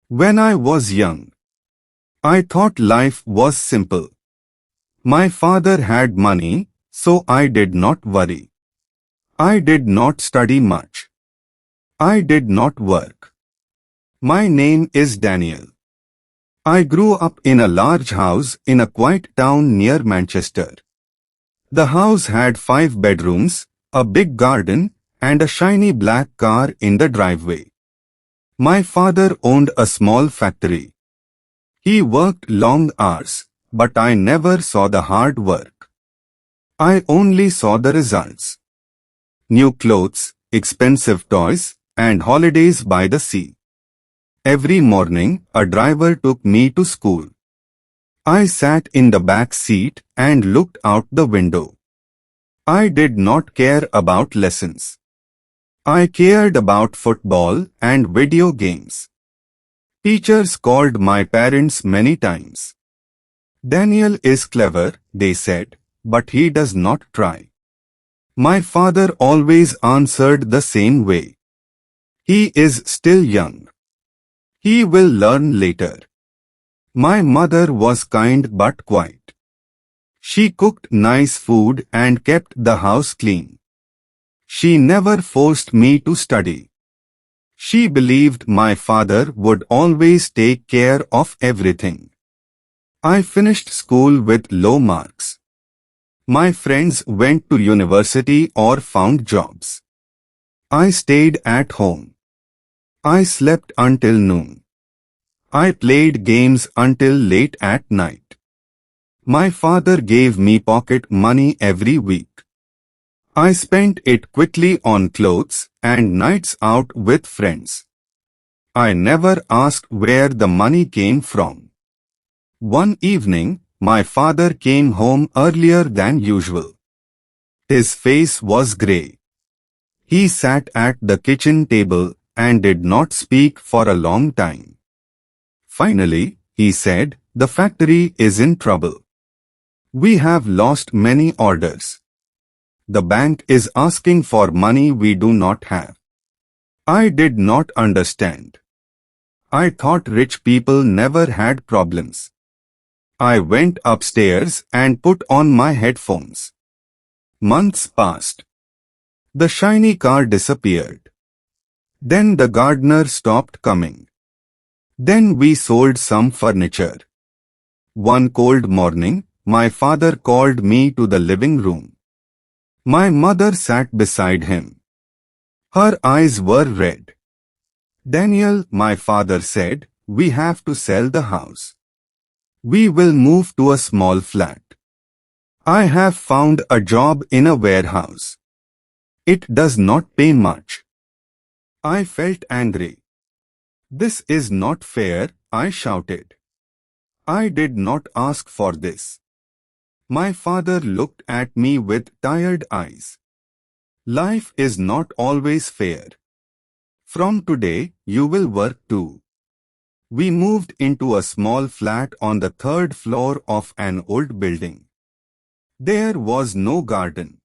When I was young, I thought life was simple. My father had money, so I did not worry. I did not study much. I did not work. My name is Daniel. I grew up in a large house in a quiet town near Manchester. The house had 5 bedrooms, a big garden, and a shiny black car in the driveway. My father owned a small factory. He worked long hours, but I never saw the hard work. I only saw the results. New clothes, expensive toys, and holidays by the sea. Every morning, a driver took me to school. I sat in the back seat and looked out the window. I did not care about lessons. I cared about football and video games. Teachers called my parents many times. Daniel is clever, they said, but he does not try. My father always answered the same way. He is still young. He will learn later. My mother was kind but quiet. She cooked nice food and kept the house clean. She never forced me to study. She believed my father would always take care of everything. I finished school with low marks. My friends went to university or found jobs. I stayed at home. I slept until noon. I played games until late at night. My father gave me pocket money every week. I spent it quickly on clothes and nights out with friends. I never asked where the money came from. One evening, my father came home earlier than usual. His face was grey. He sat at the kitchen table and did not speak for a long time. Finally, he said, "The factory is in trouble. We have lost many orders. The bank is asking for money we do not have." I did not understand. I thought rich people never had problems. I went upstairs and put on my headphones. Months passed. The shiny car disappeared. Then the gardener stopped coming. Then we sold some furniture. One cold morning, my father called me to the living room. My mother sat beside him. Her eyes were red. "Daniel," my father said, "we have to sell the house. We will move to a small flat. I have found a job in a warehouse. It does not pay much." I felt angry. "This is not fair," I shouted. "I did not ask for this." My father looked at me with tired eyes. "Life is not always fair. From today, you will work too." We moved into a small flat on the 3rd floor of an old building. There was no garden.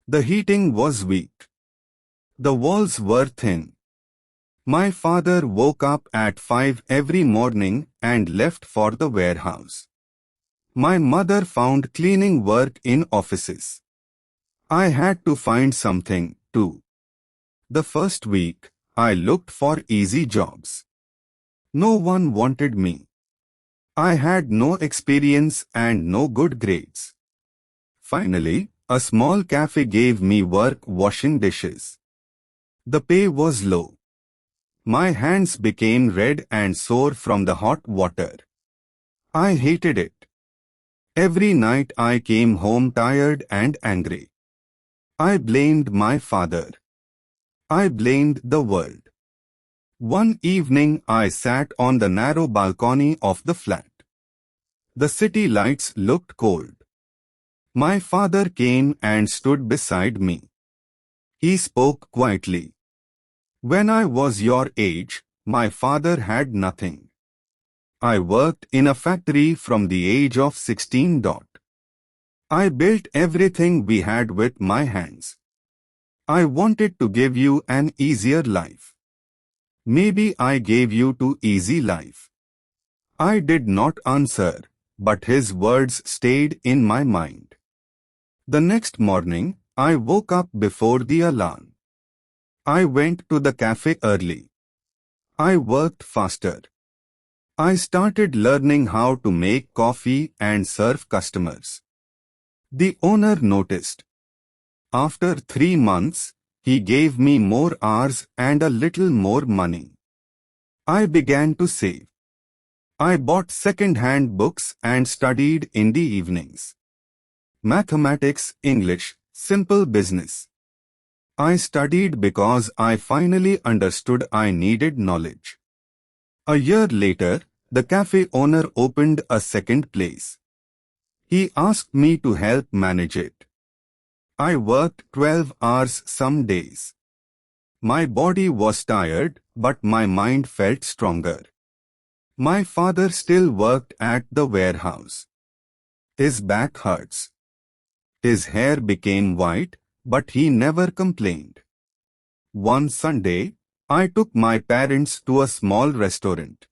The heating was weak. The walls were thin. My father woke up at 5 every morning and left for the warehouse. My mother found cleaning work in offices. I had to find something, too. The first week, I looked for easy jobs. No one wanted me. I had no experience and no good grades. Finally, a small cafe gave me work washing dishes. The pay was low. My hands became red and sore from the hot water. I hated it. Every night I came home tired and angry. I blamed my father. I blamed the world. One evening I sat on the narrow balcony of the flat. The city lights looked cold. My father came and stood beside me. He spoke quietly. "When I was your age, my father had nothing. I worked in a factory from the age of 16. I built everything we had with my hands. I wanted to give you an easier life. Maybe I gave you too easy life. I did not answer, but his words stayed in my mind. The next morning, I woke up before the alarm. I went to the cafe early. I worked faster. I started learning how to make coffee and serve customers. The owner noticed. After 3 months, he gave me more hours and a little more money. I began to save. I bought second-hand books and studied in the evenings. Mathematics, English, simple business. I studied because I finally understood I needed knowledge. A year later, the cafe owner opened a second place. He asked me to help manage it. I worked 12 hours some days. My body was tired, but my mind felt stronger. My father still worked at the warehouse. His back hurts. His hair became white, but he never complained. One Sunday, I took my parents to a small restaurant.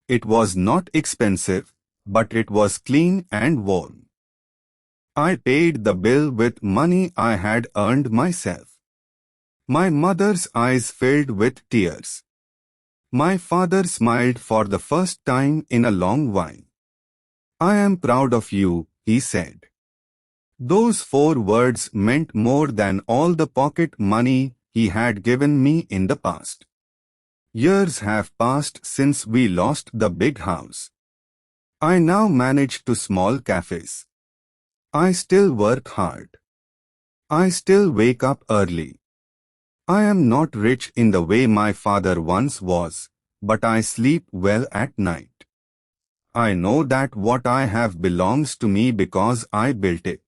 It was not expensive, but it was clean and warm. I paid the bill with money I had earned myself. My mother's eyes filled with tears. My father smiled for the first time in a long while. "I am proud of you," he said. Those 4 words meant more than all the pocket money he had given me in the past. Years have passed since we lost the big house. I now manage 2 small cafes. I still work hard. I still wake up early. I am not rich in the way my father once was, but I sleep well at night. I know that what I have belongs to me because I built it.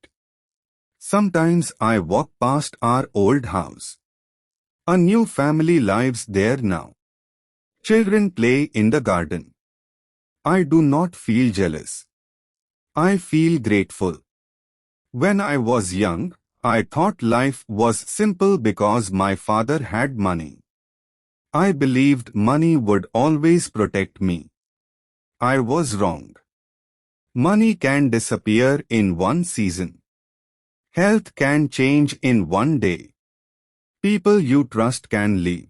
Sometimes I walk past our old house. A new family lives there now. Children play in the garden. I do not feel jealous. I feel grateful. When I was young, I thought life was simple because my father had money. I believed money would always protect me. I was wrong. Money can disappear in one season. Health can change in one day. People you trust can leave.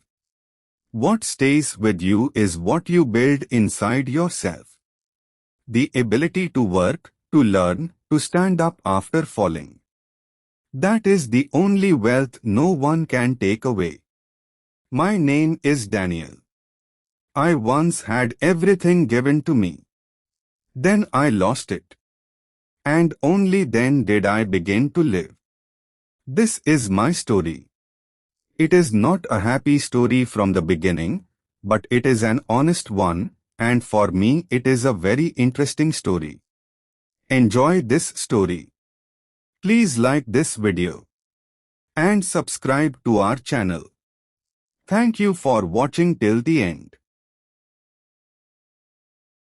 What stays with you is what you build inside yourself. The ability to work, to learn, to stand up after falling. That is the only wealth no one can take away. My name is Daniel. I once had everything given to me. Then I lost it. And only then did I begin to live. This is my story. It is not a happy story from the beginning, but it is an honest one, and for me it is a very interesting story. Enjoy this story. Please like this video and subscribe to our channel. Thank you for watching till the end.